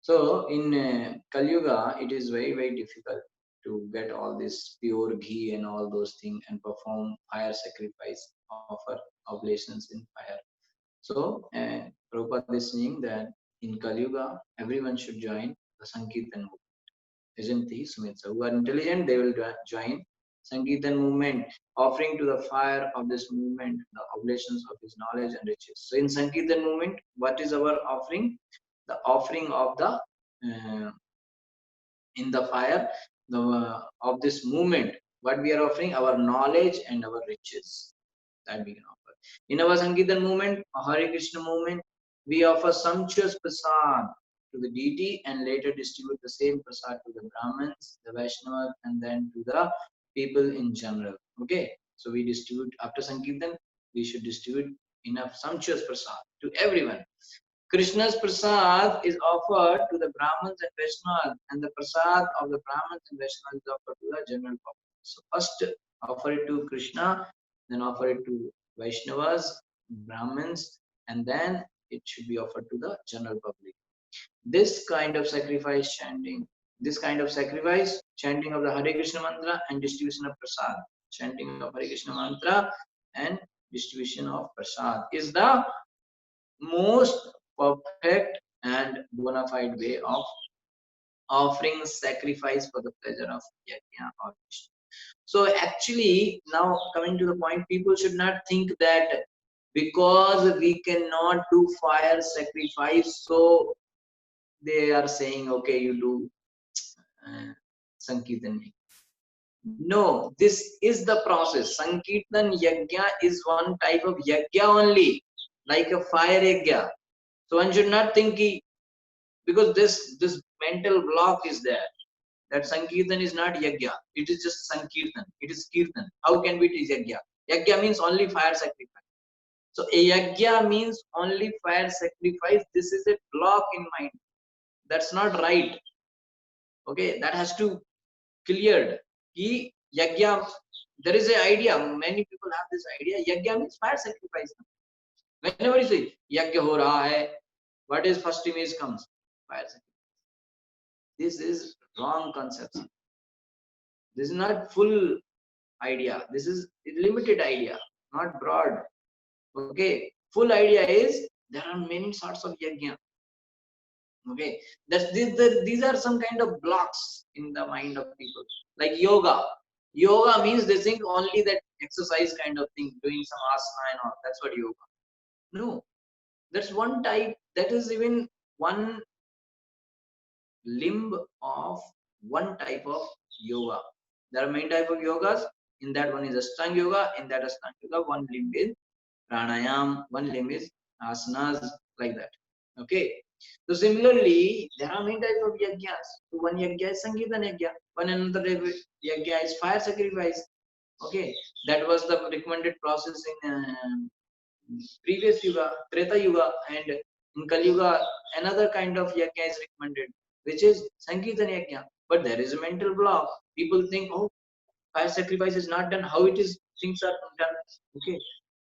So in Kali Yuga, it is very, very difficult to get all this pure ghee and all those things and perform fire sacrifice, offer oblations in fire. So Prabhupada is saying that in Kali Yuga, everyone should join the Sankirtan movement. Isn't he, Sumit? So who are intelligent, they will join Sankirtan movement, offering to the fire of this movement the oblations of his knowledge and riches. So in Sankirtan movement, what is our offering? The offering of the in the fire the of this movement. What we are offering? Our knowledge and our riches, that we can offer. In our Sankirtan movement, Hare Krishna movement, we offer sumptuous prasad to the deity and later distribute the same prasad to the Brahmins, the Vaishnavas, and then to the people in general. Okay, so we distribute after Sankirtan, we should distribute enough sumptuous prasad to everyone. Krishna's prasad is offered to the Brahmins and Vaishnavas, and the prasad of the Brahmins and Vaishnavas is offered to the general public. So first offer it to Krishna, then offer it to Vaishnavas, Brahmins, and then it should be offered to the general public. This kind of sacrifice chanting, this kind of sacrifice, chanting of the Hare Krishna mantra and distribution of prasad, chanting of Hare Krishna mantra and distribution of prasad is the most perfect and bona fide way of offering sacrifice for the pleasure of yajna or Vishnu. So actually, now coming to the point, people should not think that because we cannot do fire sacrifice, so they are saying, okay, you do Sankirtan. No, this is the process. Sankirtan yajna is one type of yajna only, like a fire yajna. So one should not think because this mental block is there that Sankirtan is not yajna, it is just Sankirtan, it is Kirtan. How can we teach yajna? Yajna means only fire sacrifice. So a yajna means only fire sacrifice. This is a block in mind. That's not right. Okay, that has to cleared. Ki yajna, there is an idea. Many people have this idea. Yajna means fire sacrifice. Whenever you say yajna ho raha hai, what is first image comes? Fire sacrifice. This is wrong concept. This is not full idea. This is limited idea, not broad. Okay, full idea is there are many sorts of yajna. Okay, these are some kind of blocks in the mind of people. Like yoga. Yoga means they think only that exercise kind of thing, doing some asana and all. That's what yoga. No, that's one type. That is even one limb of one type of yoga. There are many type of yogas. In that one is Ashtanga yoga. In that Ashtanga yoga, one limb is pranayam, one limb is asanas, like that. Okay. So similarly, there are many types of yajnas. So one yajna is Sankirtan yajna. One another yajna is fire sacrifice. Okay. That was the recommended process in previous yuga, Treta yuga, and in Kali yuga, another kind of yajna is recommended, which is Sankirtan yajna. But there is a mental block. People think, oh, fire sacrifice is not done. How it is? Things are done. Okay.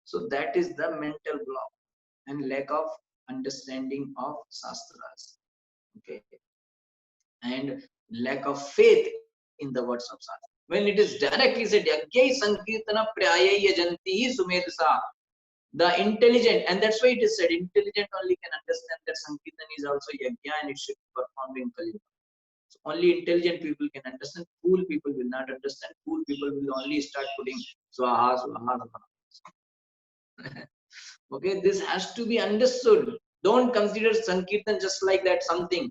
So that is the mental block and lack of understanding of Shastras. Okay. And lack of faith in the words of Shastra. When it is directly said, Yagyai Sankirtana Prayai Yajanti Sumedasa, the intelligent, and that's why it is said, intelligent only can understand that Sankirtan is also Yajna and it should be performed in Kali. So only intelligent people can understand. Fool people will not understand. Fool people will only start putting Swaha, Swaha, Swaha. Okay, this has to be understood. Don't consider Sankirtan just like that something.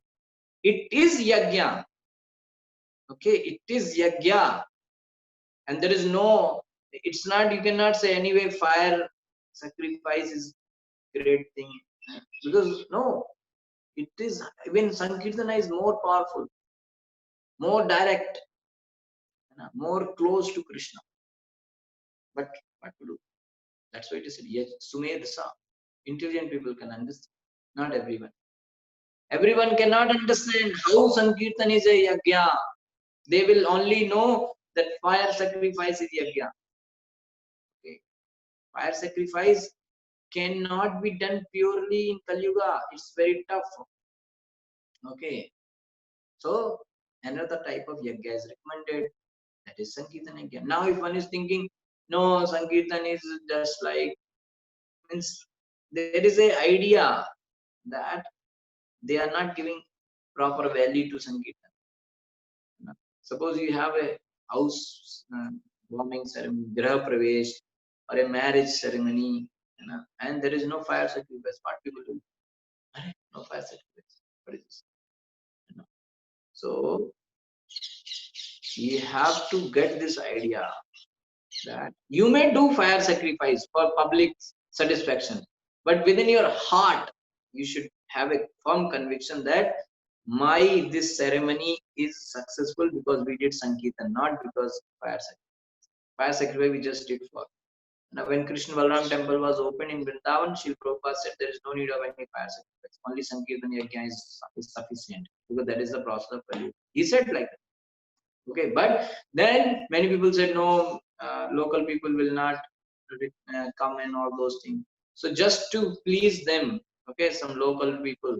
It is Yajna. Okay, it is Yajna. And there is no, it's not, you cannot say anyway fire sacrifice is great thing. Because no, it is, even Sankirtana is more powerful, more direct, more close to Krishna. But what to do? That's why it is said, Sumedasa. Intelligent people can understand, not everyone. Everyone cannot understand how Sankirtan is a yajna. They will only know that fire sacrifice is yajna. Okay. Fire sacrifice cannot be done purely in Kali Yuga. It's very tough. Okay, so another type of yajna is recommended, that is Sankirtan yajna. Now, if one is thinking, no, Sankirtan is just like, means there is a idea that they are not giving proper value to Sankirtan. Suppose you have a house warming ceremony, Graha Pravesh, or a marriage ceremony, and there is no fire sacrifice. What people do? No fire sacrifice. What is this? So you have to get this idea that you may do fire sacrifice for public satisfaction, but within your heart, you should have a firm conviction that my this ceremony is successful because we did Sankirtan, not because fire sacrifice. Fire sacrifice we just did for. Now, when Krishna Balaram temple was opened in Vrindavan, Srila Prabhupada said there is no need of any fire sacrifice. Only Sankirtan Yajna is sufficient because that is the process of Kali. He said like that. Okay, but then many people said no, local people will not come and all those things. So just to please them, okay, some local people,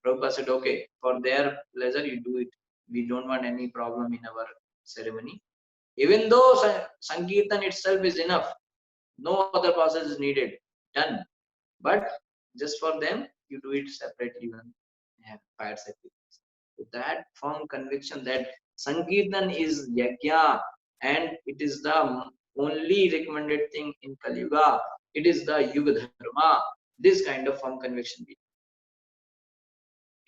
Prabhupada said, okay, for their pleasure you do it. We don't want any problem in our ceremony. Even though Sankirtan itself is enough, no other process is needed, done. But just for them, you do it separately when fire sacrifice. So that firm conviction that Sankirtan is yajna and it is the only recommended thing in Kali Yuga. It is the Yuga Dharma. This kind of firm conviction.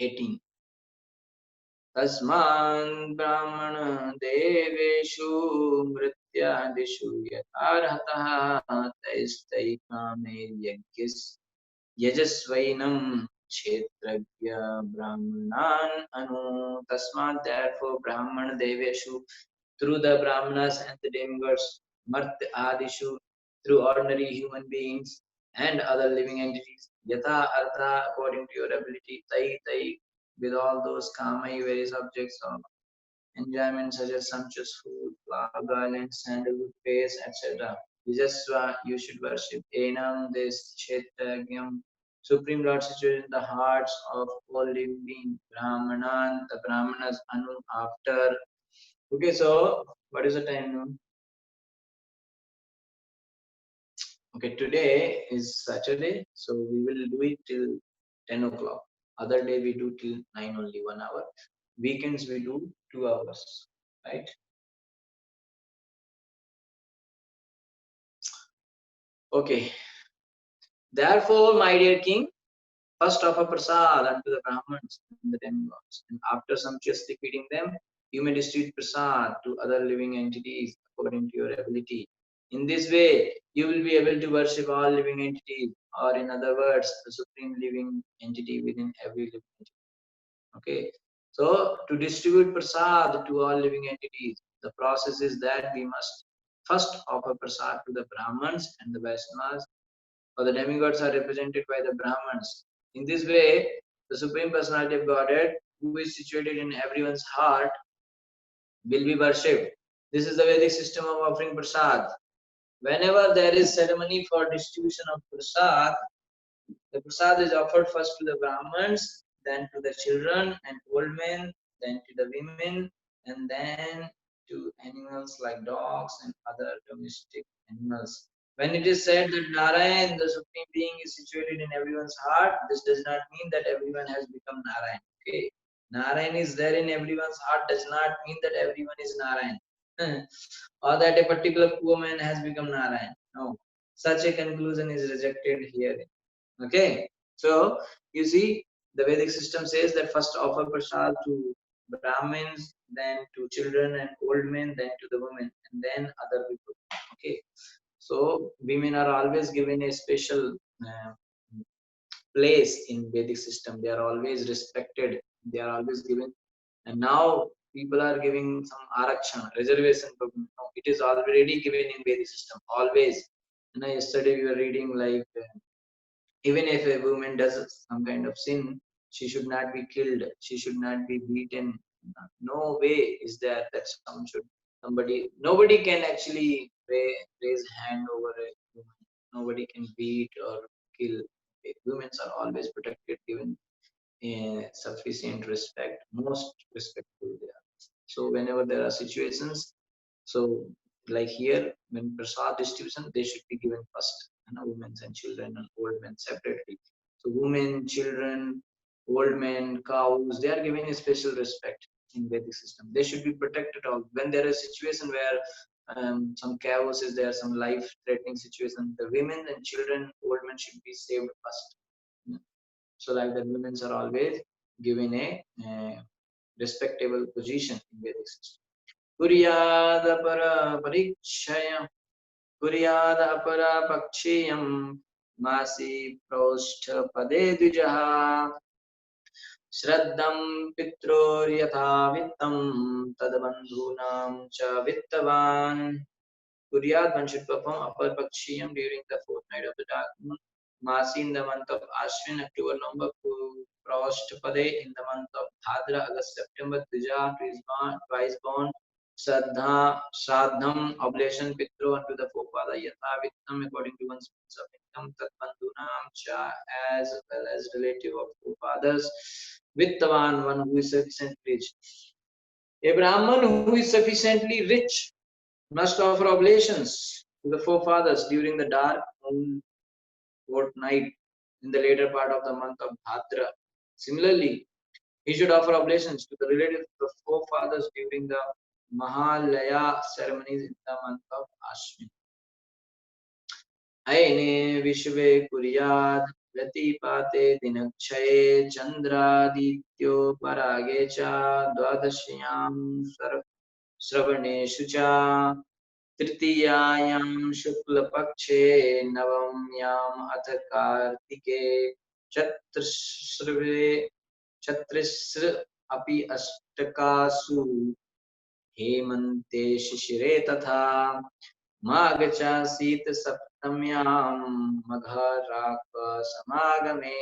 18. तस्मान् ब्राह्मण देवेषु मृत्यादिषु यथार्हतः तैस्तैकामे यजस्वैनं क्षेत्रज्ञ brahmanan anu. Tasmat, therefore, brahman deveshu, through the brahmanas and the demigods, martya adishu, through ordinary human beings and other living entities, yatha artha, according to your ability, tai, with all those kamai, various objects of enjoyment such as sumptuous food, flower garlands, sandalwood paste, etc. Yajasva, you should worship. Enam, this Kshetrajnam, Supreme Lord situated in the hearts of all living beings. Brahmanan, the Brahmanas, Anu, after. Okay, so what is the time now? Okay, today is Saturday, so we will do it till 10 o'clock. Other day we do till 9 only, 1 hour. Weekends we do 2 hours, right? Okay. Therefore, my dear king, first offer prasad unto the Brahmins and the demigods, and after sumptuously feeding them, you may distribute prasad to other living entities according to your ability. In this way, you will be able to worship all living entities, or in other words, the supreme living entity within every living entity. Okay, so to distribute prasad to all living entities, the process is that we must first offer prasad to the Brahmins and the Vaishnavas, or the demigods are represented by the Brahmins. In this way, the Supreme Personality of Godhead, who is situated in everyone's heart, will be worshipped. This is the Vedic system of offering prasad. Whenever there is ceremony for distribution of prasad, the prasad is offered first to the Brahmins, then to the children and old men, then to the women, and then to animals like dogs and other domestic animals. When it is said that Narayan, the Supreme Being, is situated in everyone's heart, this does not mean that everyone has become Narayan. Okay, Narayan is there in everyone's heart does not mean that everyone is Narayan, or that a particular poor man has become Narayan. No, such a conclusion is rejected here. Okay, so you see, the Vedic system says that first offer prasad to Brahmins, then to children and old men, then to the women, and then other people. Okay, so women are always given a special uh, place in Vedic system. They are always respected. They are always given, and now people are giving some arakshan reservation for women. No, it is already given in Vedic system. Always. You know, yesterday we were reading like. Even if a woman does some kind of sin, she should not be killed, she should not be beaten. No way is there that nobody can actually raise hand over a woman. Nobody can beat or kill. Okay, women are always protected, given sufficient respect, most respectful they are. So whenever there are situations, so like here, when prasad distribution, they should be given first, women and children and old men separately. So women, children, old men, cows, they are given a special respect in Vedic system. They should be protected. All when there is a situation where some chaos is there, some life-threatening situation, the women and children, old men should be saved first. So like the women are always given a respectable position in Vedic system. Kuryada parikshayam, kuryada para pakshiyam, masi proஷ்ඨ pade द्विजः, श्रद्धं पित्रोर्यथा वित्तं तद्बन्धूनां च वित्तवान्. Kuryat, one should perform upper pakshiyam during the fortnight of the dark moon. Masi in the month of Ashwin, October, November, Prashtapade in the month of Bhadra, August, September, Dvija, twice born, Shraddham, oblation, Pitru unto the forefather, Yatha Vittam, according to one's means of income, Tat Bandhunam Cha, as well as relative of forefathers, Vittavan, one who is sufficiently rich. A Brahman who is sufficiently rich must offer oblations to the forefathers during the dark moon fortnight in the later part of the month of Bhadra. Similarly, he should offer oblations to the relatives of the forefathers during the Mahalaya ceremonies in the month of Ashwin. Aine Vishve Kuryad Vyatipate Dinakchaye Chandradityo Parage Cha Dwadashyam Sravaneshu Cha तृतीयायां शुक्लपक्षे नवम्याम् अथ कार्तिके चतुस्र अपि अष्टकासु हेमन्ते शिशिरे तथा माघचासीत सप्तम्यां मघराक समागमे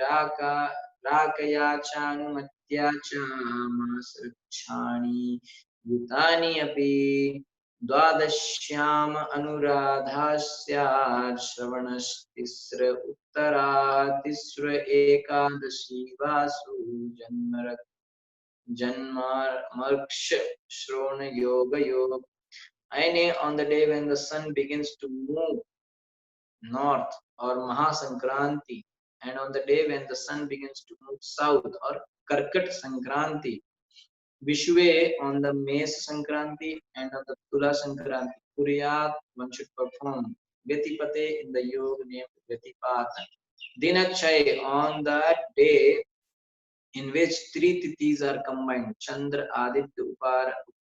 राकया चानुमत्या च मासऋक्षाणि युतानि अपि द्वादश्याम अनुराधास्यात् श्रवणस्तिस्र Uttara तिस्र Ekadashi Vasu जन्मार्क्ष श्रोण yoga yoga. Aine, on the day when the sun begins to move north or Mahasankranti, and on the day when the sun begins to move south or Karkat Sankranti, Vishwe on the Mes Sankranti and on the Tula Sankranti, Kuryat, one should perform Vyatipate in the yoga named Vyatipata. Dinakshaya, on that day in which three tithis are combined, Chandra, Aditya,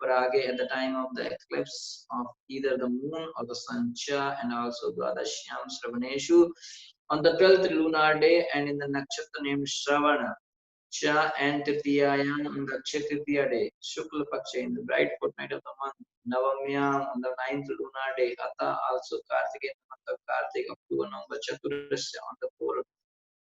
Uparage at the time of the eclipse of either the moon or the sun, Cha, and also Dwadashyam Sravaneshu on the 12th lunar day and in the nakshatra named Shravana, Cha and Tritiyayam on the Akshaya day, Shukla Paksha in the bright fortnight of the month, Navamyam on the 9th lunar day, Ata also Kartika in the month of Kartik, October, November, Chaturasya on the 4th.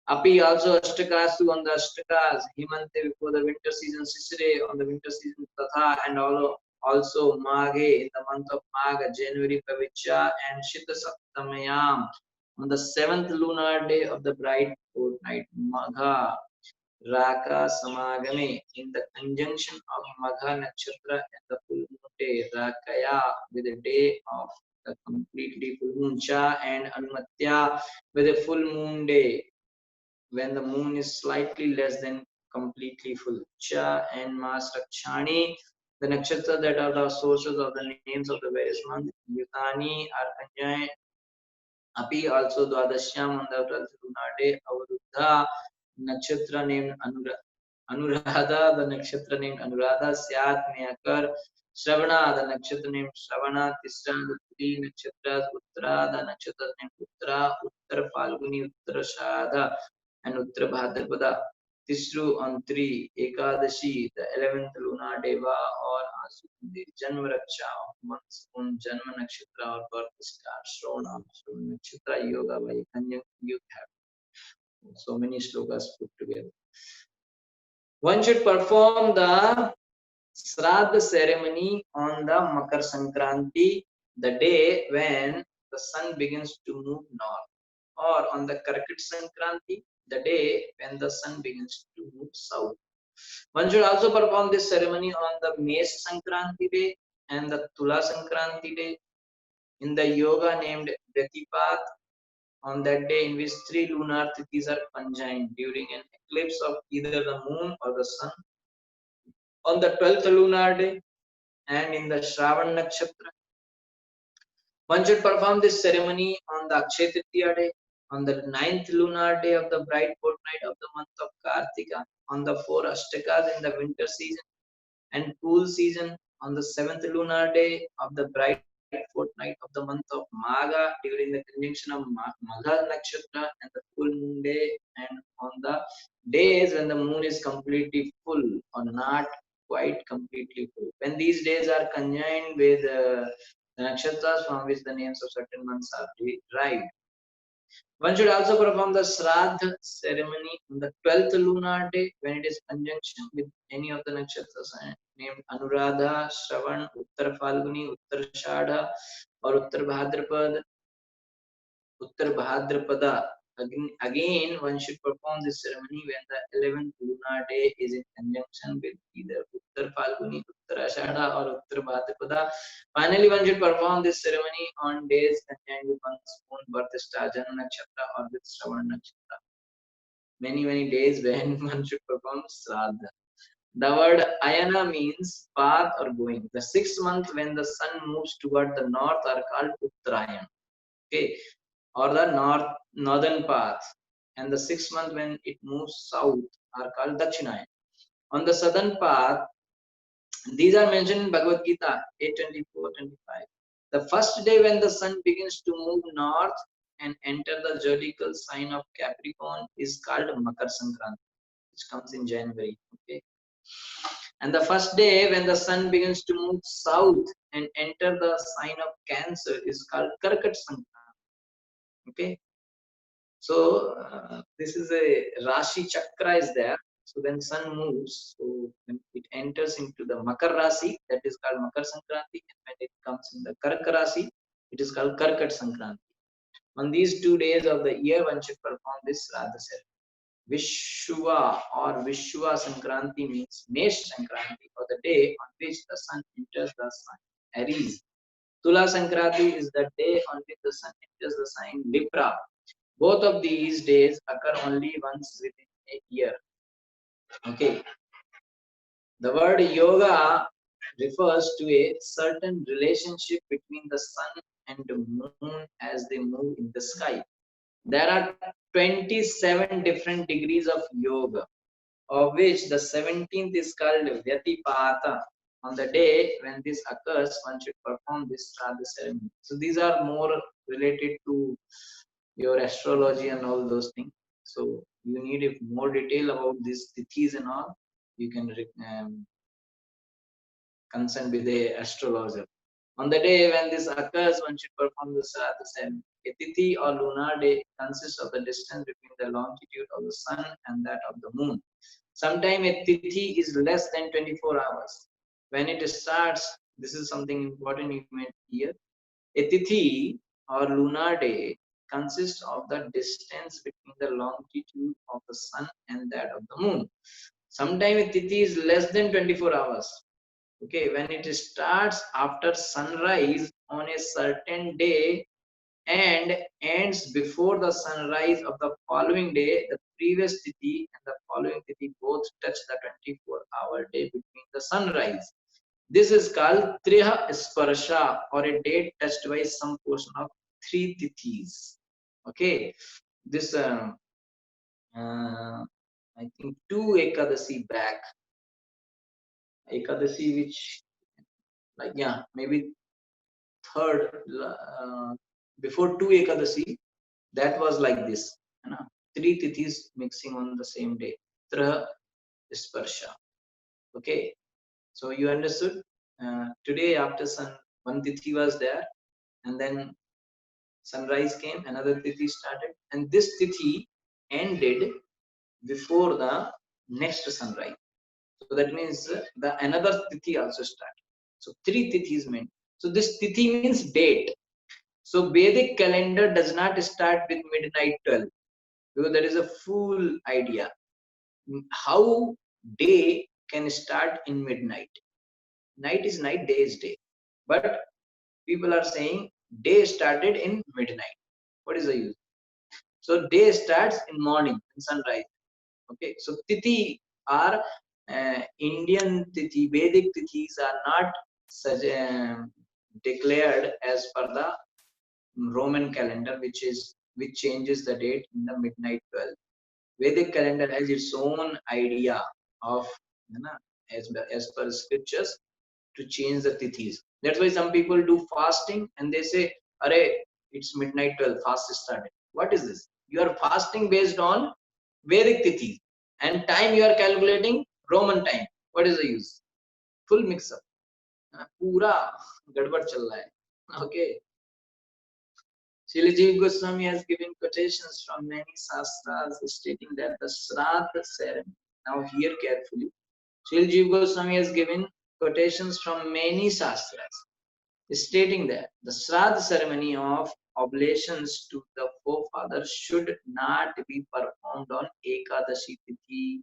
Api also Ashtakasu on the Ashtakas, Himante before the winter season, Sisire on the winter season, Tatha, and also Maghe in the month of Magha, January, Pavicha, and Shita Saptamayam on the 7th lunar day of the bright fortnight, Magha, Raka Samagame in the conjunction of Magha Nakshatra and the full moon day, Rakaya with the day of the completely full moon, Cha and Anumatya with a full moon day, when the moon is slightly less than completely full. Cha and Mas Rakshani, the nakshatra that are the sources of the names of the various months. Yutani are conjoined. Api also Dwadashyam on the 12th lunar day. Avaruddha, nakshatra named Anuradha, the nakshatra named Anuradha. Syat may occur. Shravana, the nakshatra named Shravana. Tisra, the three nakshatras. Uttara, the nakshatra named Uttara. Uttar Falguni, Uttara Shadha, and Uttara Bhadrapada. Tisru on 3, Ekadashi, the 11th lunar deva or Asundi, Janma Raksha, one's own Janma Nakshatra or birth star, Shrona, Nakshatra Yoga by Kanya, you have so many slokas put together. One should perform the Shraddha ceremony on the Makar Sankranti, the day when the sun begins to move north, or on the Karkat Sankranti, the day when the sun begins to move south. One should also perform this ceremony on the Mesh Sankranti day and the Tula Sankranti day in the yoga named Vyatipat, on that day in which three lunar tithis are conjoined during an eclipse of either the moon or the sun. On the 12th lunar day and in the Shravan Nakshatra. One should perform this ceremony on the Akshaya Tritiya day, on the 9th lunar day of the bright fortnight of the month of Kartika, on the 4 Ashtakas in the winter season and cool season, on the 7th lunar day of the bright fortnight of the month of Magha during the conjunction of Magha Nakshatra and the full moon day, and on the days when the moon is completely full or not quite completely full. When these days are conjoined with the nakshatras from which the names of certain months are derived. One should also perform the Shraddha ceremony on the 12th lunar day when it is conjunction with any of the nakshatras named Anuradha, Shravan, Uttar Falguni, Uttar Shadha, or Uttar Bhadrapada. Uttar Bhadrapada. Again, one should perform this ceremony when the 11th lunar day is in conjunction with either Uttar Falguni, Uttar Ashadha, or Uttar Bhadrapada. Finally, one should perform this ceremony on days contained with one's own birth star, Janma Nakshatra, or with Shravan Nakshatra. Many days when one should perform Shraddha. The word Ayana means path or going. The 6th month when the sun moves toward the north are called Uttarayan. Okay, or the northern path, and the 6th month when it moves south are called Dakshinayan. On the southern path, these are mentioned in Bhagavad Gita 8:24-25. The first day when the sun begins to move north and enter the zodiacal sign of Capricorn is called Makar Sankranti, which comes in January. Okay, and the first day when the sun begins to move south and enter the sign of Cancer is called Karkat Sankranti. Okay, so this is a Rashi Chakra is there. So when sun moves, so when it enters into the Makar Rasi, that is called Makar Sankranti, and when it comes in the Karka Rasi, it is called Karkat Sankranti. On these 2 days of the year, one should perform this Radha ceremony. Vishwa or Vishwa Sankranti means Mesh Sankranti, or the day on which the sun enters the sign Aries. Tula Sankranti is the day on which the sun enters the sign Libra. Both of these days occur only once within a year. Okay. The word yoga refers to a certain relationship between the sun and the moon as they move in the sky. There are 27 different degrees of yoga, of which the 17th is called Vyatipata. On the day when this occurs, one should perform this Shraddha ceremony. So these are more related to your astrology and all those things. So you need if more detail about these tithis and all, you can consult with a astrologer. On the day when this occurs, one should perform the Shraddha ceremony. A tithi or lunar day consists of the distance between the longitude of the sun and that of the moon. Sometimes a tithi is less than 24 hours. When it starts, this is something important you may hear. A tithi or lunar day consists of the distance between the longitude of the sun and that of the moon. Sometimes a tithi is less than 24 hours. Okay, when it starts after sunrise on a certain day and ends before the sunrise of the following day, the previous tithi and the following tithi both touch the 24-hour day between the sunrise. This is called Triha Sparsha, or a date touched by some portion of 3 tithis. Okay, this I think 2 Ekadasi back, Ekadasi which like maybe third before 2 Ekadasi, that was like this, 3 tithis mixing on the same day, Triha Sparsha. Okay, so you understood. Today after sun, one tithi was there, and then sunrise came, another tithi started, and this tithi ended before the next sunrise. So that means the another tithi also started. So 3 tithis meant. So this tithi means date. So Vedic calendar does not start with midnight 12, because that is a full idea. How day can start in midnight. Night is night, day is day. But people are saying day started in midnight. What is the use? So day starts in morning, in sunrise. Okay, so tithi are Indian tithi, Vedic tithis are not such, declared as per the Roman calendar, which changes the date in the midnight 12. Vedic calendar has its own idea of, you know, as per scriptures, to change the tithis. That's why some people do fasting and they say, "Arey, it's midnight 12, fast is started." What is this? You are fasting based on Vedic tithis, and time you are calculating Roman time. What is the use? Full mix up. पूरा गड़बड़ चल रहा है. Okay. Srila Jiva Goswami has given quotations from many sastras stating that the Shraddha ceremony. Now hear carefully. Srila Jiva Goswami has given quotations from many sastras stating that the Shraddha ceremony of oblations to the forefathers should not be performed on Ekadashi Tithi.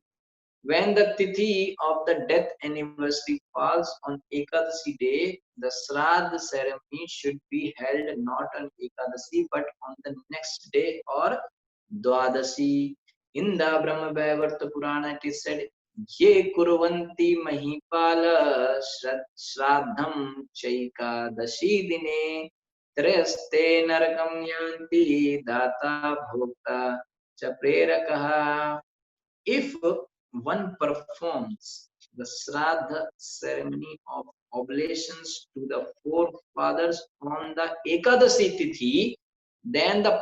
When the Tithi of the death anniversary falls on Ekadashi day, the Shraddha ceremony should be held not on Ekadashi but on the next day or Dwadashi. In the Brahma Vaivarta Purana it is said, Ye kurvanti mahipala shraddham chaikadashi dine traste narakam yanti data bhokta cha prerakaha. If one performs the Shraddha ceremony of oblations to the forefathers on the Ekadasi Tithi, then the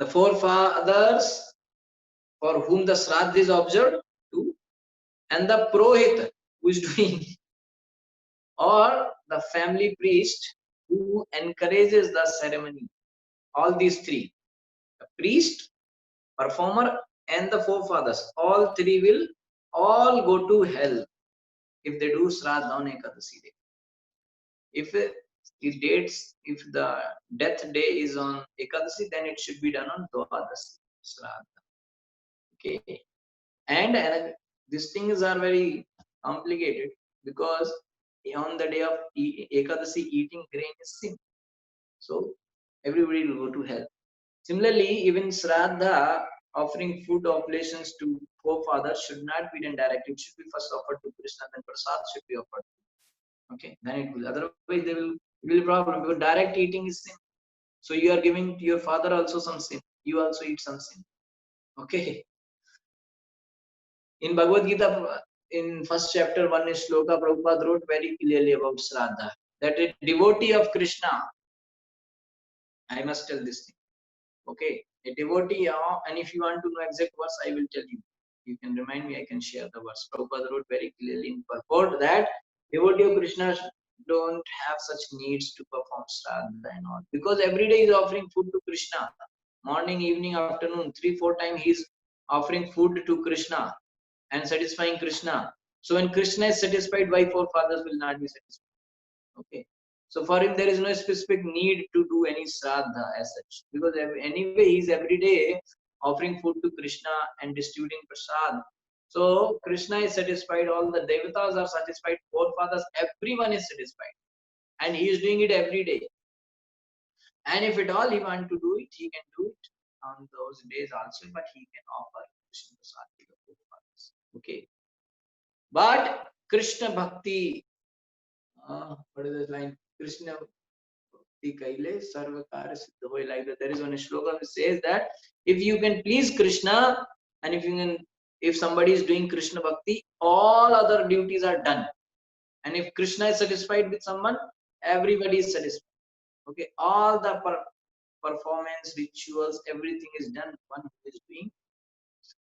forefathers for whom the Shraddha is observed to, and the Purohit who is doing, or the family priest who encourages the ceremony. All these three, the priest, performer, and the forefathers, all three will all go to hell if they do Shraddha on Ekadasi day. If if the death day is on Ekadasi, then it should be done on Dwadasi Shraddha. Okay, and these things are very complicated because on the day of Ekadasi, eating grain is sin. So everybody will go to hell. Similarly, even Shraddha, offering food oblations to forefathers, should not be done directly. It should be first offered to Krishna, then Prasad should be offered. Okay, then it will. Otherwise, there will be a problem because direct eating is sin. So you are giving to your father also some sin. You also eat some sin. Okay. In Bhagavad Gita, in first chapter, one shloka, Prabhupada wrote very clearly about Shraddha. That a devotee of Krishna, I must tell this thing. Okay, a devotee, and if you want to know exact verse, I will tell you. You can remind me, I can share the verse. Prabhupada wrote very clearly in purport that devotee of Krishna don't have such needs to perform Shraddha and all. Because every day he is offering food to Krishna. Morning, evening, afternoon, 3-4 times he is offering food to Krishna and satisfying Krishna. So when Krishna is satisfied, why forefathers will not be satisfied? Okay. So for him, there is no specific need to do any Shraddha as such. Because anyway, he is every day offering food to Krishna and distributing prasad. So Krishna is satisfied, all the devatas are satisfied, forefathers, everyone is satisfied. And he is doing it every day. And if at all he wants to do it, he can do it on those days also, but he can offer Krishna prasad to the forefathers. Okay. But Krishna Bhakti, what is the line? Krishna Bhakti Kaile Sarvakara Siddha. Like that. There is one shloka which says that if you can please Krishna, and if somebody is doing Krishna Bhakti, all other duties are done. And if Krishna is satisfied with someone, everybody is satisfied. Okay, all the performance, rituals, everything is done. One who is doing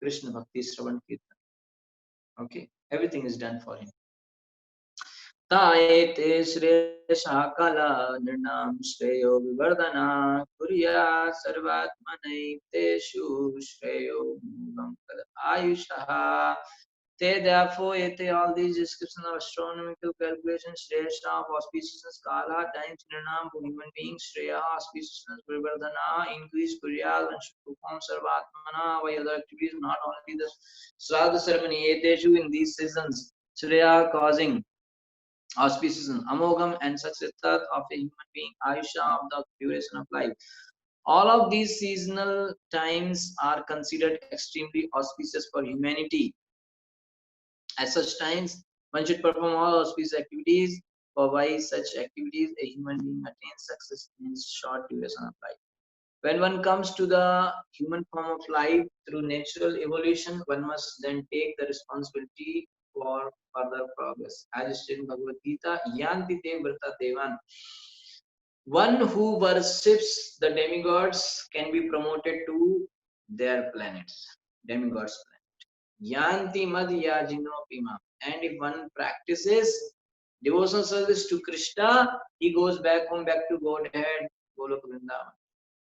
Krishna Bhakti, Shravan Kirtan. Okay, everything is done for him. तायते श्रेयसा कला नृणां श्रेयो विवर्धना कुर्या सर्वात्मनैतेषु श्रेयो भोगं तद आयुषः They therefore ate all these descriptions of astronomical calculations, Shresha of auspiciousness, Kala, times Nirnam for human beings, Shreya, auspiciousness, Vivardhana, increase Kurya, one should perform Sarvatmana, by other activities, not only the Shraddha ceremony, Eteshu in these seasons, Shreya causing auspicious, Amogam, and success of a human being, Ayusha of the duration of life. All of these seasonal times are considered extremely auspicious for humanity. At such times, one should perform all auspicious activities, for by such activities a human being attains success in his short duration of life. When one comes to the human form of life through natural evolution, one must then take the responsibility for further progress. As stated in Bhagavad Gita, Yanti te vrta devan. One who worships the demigods can be promoted to their planets, demigods' planet. Yanti mad yajino pima. And if one practices devotional service to Krishna, he goes back home, back to Godhead, Golok Vrindavan.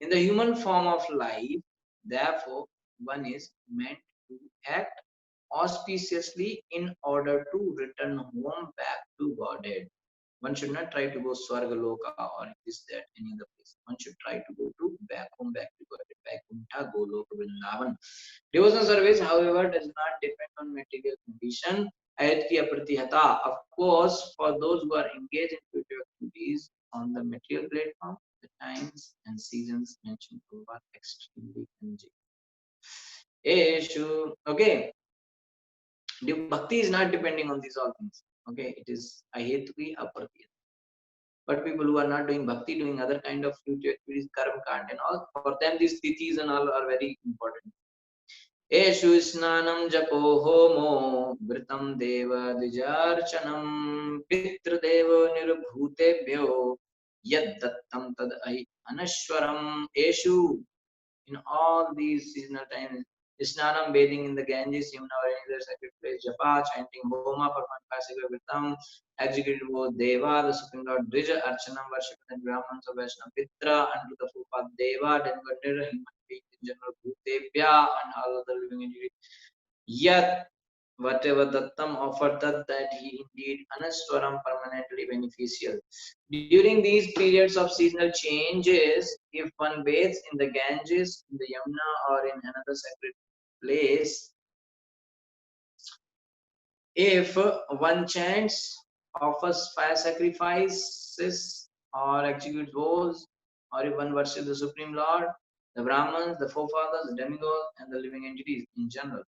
In the human form of life, therefore, one is meant to act auspiciously in order to return home back to Godhead. One should not try to go Swargaloka or this, that, any other place. One should try to go to back home, back to Godhead, Vaikuntha, Goloka, Vrindavan. Devotional service, however, does not depend on material condition. Ayatya Pratihata, of course, for those who are engaged in spiritual activities on the material platform, the times and seasons mentioned above are extremely convenient. Okay, bhakti is not depending on these all things. Okay, it is ahetvi apratihata. But people who are not doing bhakti, doing other kind of spiritual activities, karma kant and all, for them these tithis and all are very important. एषु स्नानं जपो होमो घृतं देव द्विजार्चनं पितृदेव निर्भूतेभ्यो यद्दत्तं तद् अनश्वरम् एषु in all these seasonal times Snanam, bathing in the Ganges, Yamuna or any other sacred place, Japa, chanting Homa, performing classical Vritam, executed both Deva, the Supreme Lord, Dvija, Archanam, worshipping the Brahmans of Vaishnava Pitra, unto the Fupa Deva, demigod, human beings in general, Bhutevya, and all other living entities. Yet, whatever Dattam offered that he indeed Anaswaram permanently beneficial. During these periods of seasonal changes, if one bathes in the Ganges, in the Yamuna, or in another sacred place, if one chants, offers fire sacrifices, or executes vows, or if one worships the Supreme Lord, the Brahmins, the forefathers, the demigods, and the living entities in general,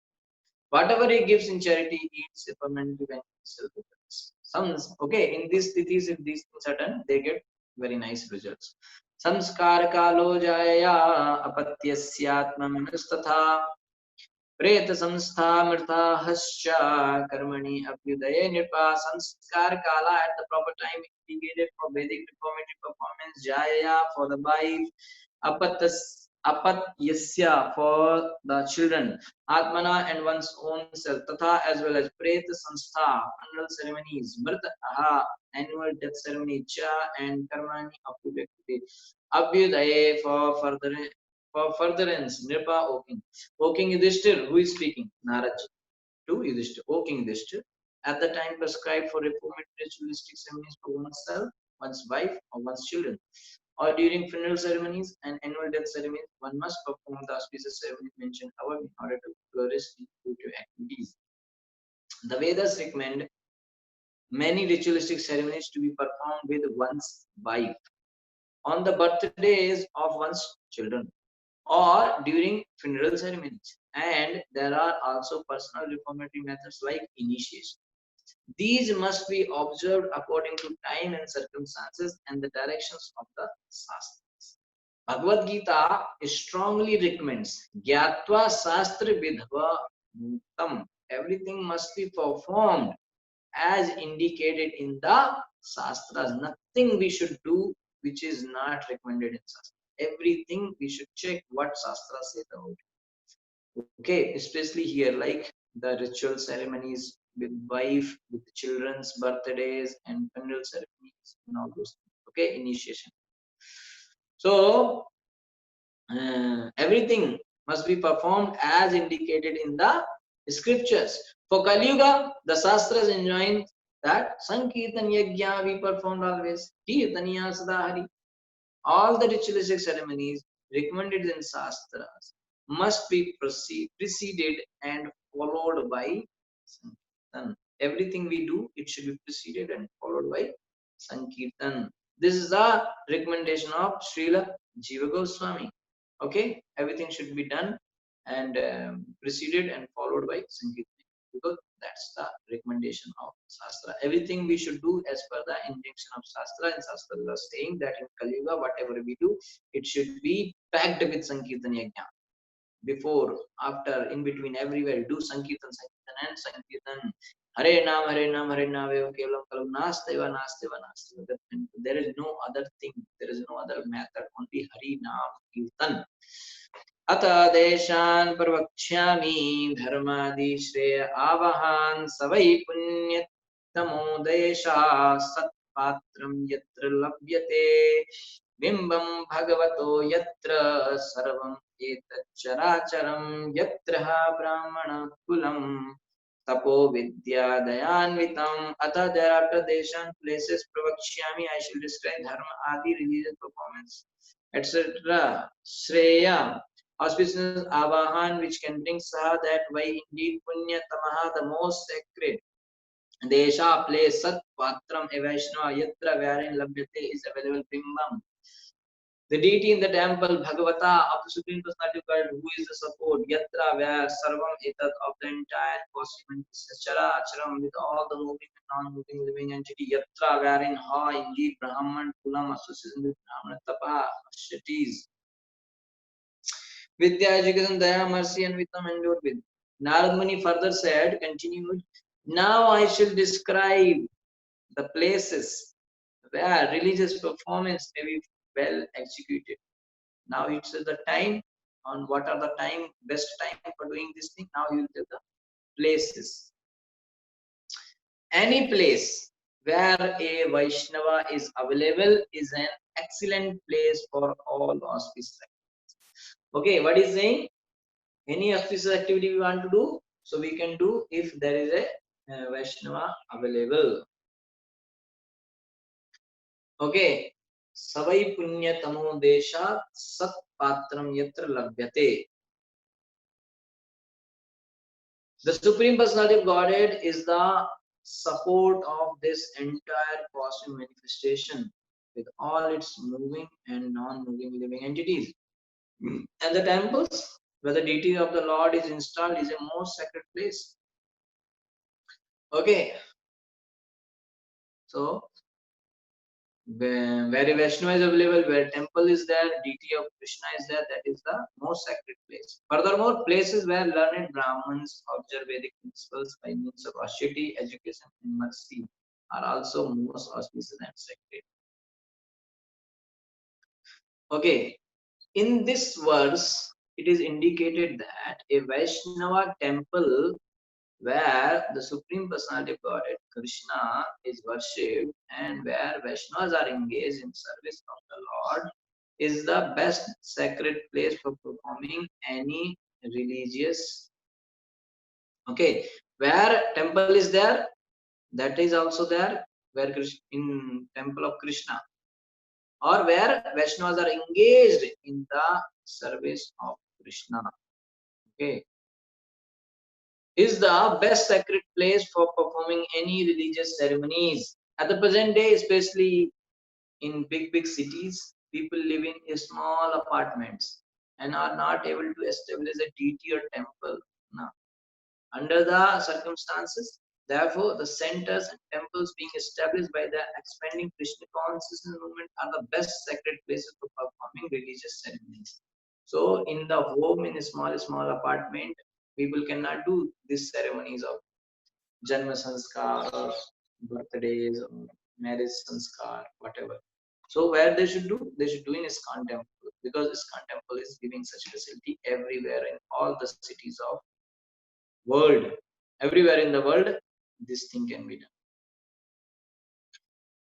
whatever he gives in charity, it's a permanently beneficial results. Some, okay, in these tithis, if these things are done, they get very nice results. Samskar kalo jaya apatyasyaatma manasthatha प्रेत संस्था मृता हश्चा कर्मणि अभ्युदये Nipah संस्कार kala at the proper time indicated for Vedic reformatory performance, jaya for the wife, apatyasya for the children, atmana and one's own self, tatha as well as preta sanstha funeral ceremonies, mrtaha annual death ceremony, cha and karmani abhyudaye for furtherance, Nirpa, O king. O king Yudhishthir, who is speaking? Narad to Yudhishthir. O king Yudhishthir, at the time prescribed for reformatory ritualistic ceremonies for oneself, one's wife, or one's children, or during funeral ceremonies and annual death ceremonies, one must perform the auspicious ceremonies mentioned above in order to flourish in future activities. The Vedas recommend many ritualistic ceremonies to be performed with one's wife on the birthdays of one's children or during funeral ceremonies. And there are also personal reformatory methods like initiation. These must be observed according to time and circumstances and the directions of the Shastras. Bhagavad Gita strongly recommends Gyatva Shastra Vidhva Muktam. Everything must be performed as indicated in the Shastras. Nothing we should do which is not recommended in Shastra. Everything we should check what Shastra says about it. Okay, especially here, like the ritual ceremonies with wife, with children's birthdays and funeral ceremonies and all those things. Okay, initiation. So everything must be performed as indicated in the scriptures. For Kali Yuga, the Shastras enjoin that Sankirtan Yajna we performed always, Kirtaniya Sadahari. All the ritualistic ceremonies recommended in Shastras must be preceded and followed by Sankirtan. Everything we do, it should be preceded and followed by Sankirtan. This is the recommendation of Srila Jiva Goswami. Okay, everything should be done and preceded and followed by Sankirtan, because that's the recommendation of Shastra. Everything we should do as per the injunction of Shastra, and Shastra is saying that in Kali Yuga, whatever we do, it should be packed with Sankirtan Yajna. Before, after, in between, everywhere, do Sankirtan, Sankirtan, and Sankirtan. Hare Nam, Hare Nam, Hare Nam, Kevalam Kalam, Nasteva, Nasteva, Nasteva. There is no other thing, there is no other method, only Hari Nam Kirtan. अत देशान् प्रवक्ष्यामि धर्मादिश्रेय आवहान् स वै पुण्यतमो देशः सत्पात्रं यत्र लभ्यते बिम्बं भगवतो यत्र सर्वम् एतच्चराचरं यत्र ब्राह्मणकुलं तपो विद्यादयान्वितम्. Atha, thereafter deshan places pravakshami, I shall describe dharma adi, religious performance, etc. Shreya, auspicious avahan, which can bring saha, that way indeed punya tamaha, the most sacred. Desha, place, sat patram, a Vaishnava, yatra, wherein labhyate is available, bimbam, the deity in the temple, Bhagavata, of the Supreme Personality of God, who is the support, Yatra, where Sarvam Etat, of the entire cosmos, Chara Acharam, with all the moving and non-moving living entity, Yatra, wherein Ha, indeed, Brahman, Kulam, association with Brahman, Tapa, Shatis, Vidya, education, Daya, mercy, and Vitam endured with. Narad Muni further said, continued, now I shall describe the places where religious performance may be well executed. Now it's the time on what are the best time for doing this thing. Now you will tell the places. Any place where a Vaishnava is available is an excellent place for all auspicious activities. Okay, what is saying? Any auspicious activity we want to do, so we can do if there is a Vaishnava available. Okay, savai punya tamo desha sat patram yatra labhyate. The Supreme Personality of Godhead is the support of this entire cosmic manifestation with all its moving and non-moving living entities. And the temples where the deity of the Lord is installed is a most sacred place. Okay. So, where a Vaishnava is available, where temple is there, deity of Krishna is there, that is the most sacred place. Furthermore, places where learned Brahmins observe Vedic principles by means of austerity, education, and mercy are also most auspicious and sacred. Okay, in this verse, it is indicated that a Vaishnava temple where the Supreme Personality of Godhead, Krishna, is worshipped and where Vaishnavas are engaged in service of the Lord is the best sacred place for performing any religious. Okay, where temple is there, that is also there, where in temple of Krishna, or where Vaishnavas are engaged in the service of Krishna. Okay, is the best sacred place for performing any religious ceremonies. At the present day, especially in big cities, people live in small apartments and are not able to establish a deity or temple. No. Under the circumstances, therefore, the centers and temples being established by the expanding Krishna consciousness movement are the best sacred places for performing religious ceremonies. So, in the home, in a small apartment, people cannot do these ceremonies of Janma Sanskar or birthdays or marriage Sanskar, whatever. So, where they should do? They should do in ISKCON temple, because ISKCON temple is giving such facility everywhere in all the cities of world. Everywhere in the world, this thing can be done.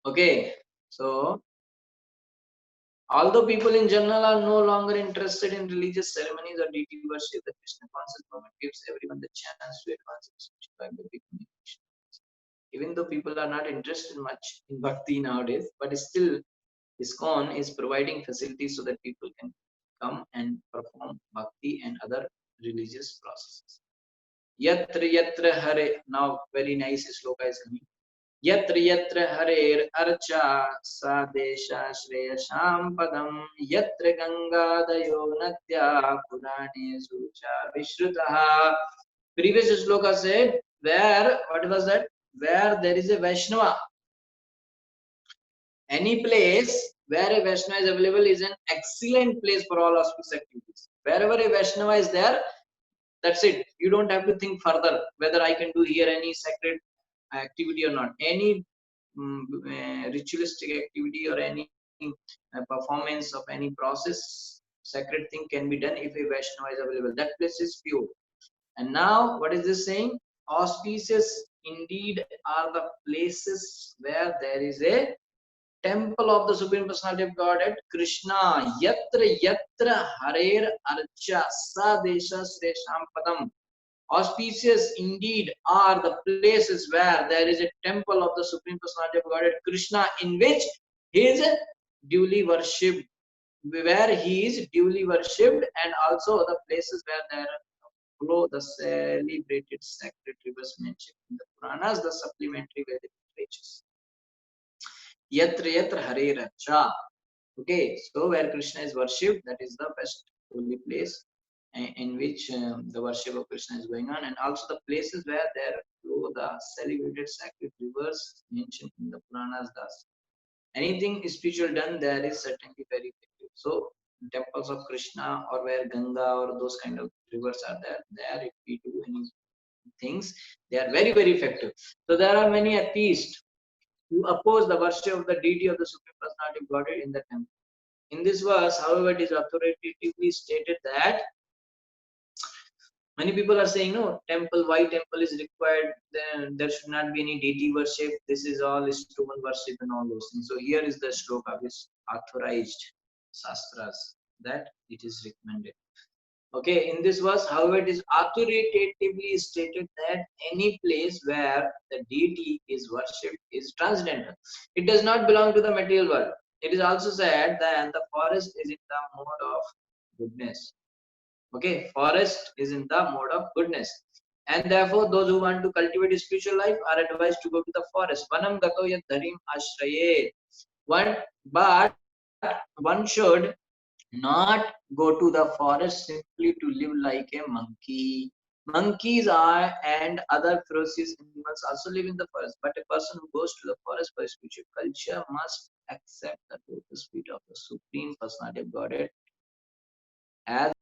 Okay, so Although people in general are no longer interested in religious ceremonies or deity worship, the Krishna conscious movement gives everyone the chance to advance in spiritual life by becoming Christians. Even though people are not interested much in bhakti nowadays, but still ISKCON is providing facilities so that people can come and perform bhakti and other religious processes. Yatra yatra hare. Now very nice sloka is coming. Yatra yatra harer archa sadesha shreyasham padam yatra gangadayo natya purane sucha vishrutaha. Previous sloka said, where, what was that? Where there is a Vaishnava, any place where a Vaishnava is available is an excellent place for all auspicious activities. Wherever a Vaishnava is there, that's it. You don't have to think further whether I can do here any sacred activity or not. Any ritualistic activity or any performance of any process, sacred thing can be done if a Vaishnava is available. That place is pure. And now, what is this saying? Auspicious indeed are the places where there is a temple of the Supreme Personality of Godhead, Krishna. Yatra yatra harer archa sa desha sresham padam. Auspicious indeed are the places where there is a temple of the Supreme Personality of Godhead, Krishna, in which he is duly worshipped, and also the places where there flow the celebrated sacred rivers mentioned in the Puranas, the supplementary Vedic literatures. Yatra yatra hare racha. Okay, so where Krishna is worshipped, that is the best holy place in which the worship of Krishna is going on, and also the places where there flow the celebrated sacred rivers mentioned in the Puranas. Thus, anything spiritual done there is certainly very effective. So, temples of Krishna or where Ganga or those kind of rivers are there, if we do any things, they are very, very effective. So, there are many atheists who oppose the worship of the deity of the Supreme Personality of Godhead in the temple. In this verse, however, it is authoritatively stated that many people are saying, no, temple, why temple is required? Then there should not be any deity worship. This is all stone worship and all those things. So here is the shloka which authorized shastras that it is recommended. Okay, in this verse, however, it is authoritatively stated that any place where the deity is worshipped is transcendental. It does not belong to the material world. It is also said that the forest is in the mode of goodness. Okay, forest is in the mode of goodness. And therefore, those who want to cultivate a spiritual life are advised to go to the forest. Vanam gato yad dharim ashraye. But one should not go to the forest simply to live like a monkey. Monkeys are and other ferocious animals also live in the forest, but a person who goes to the forest for spiritual culture must accept the total spirit of the Supreme Personality of Godhead as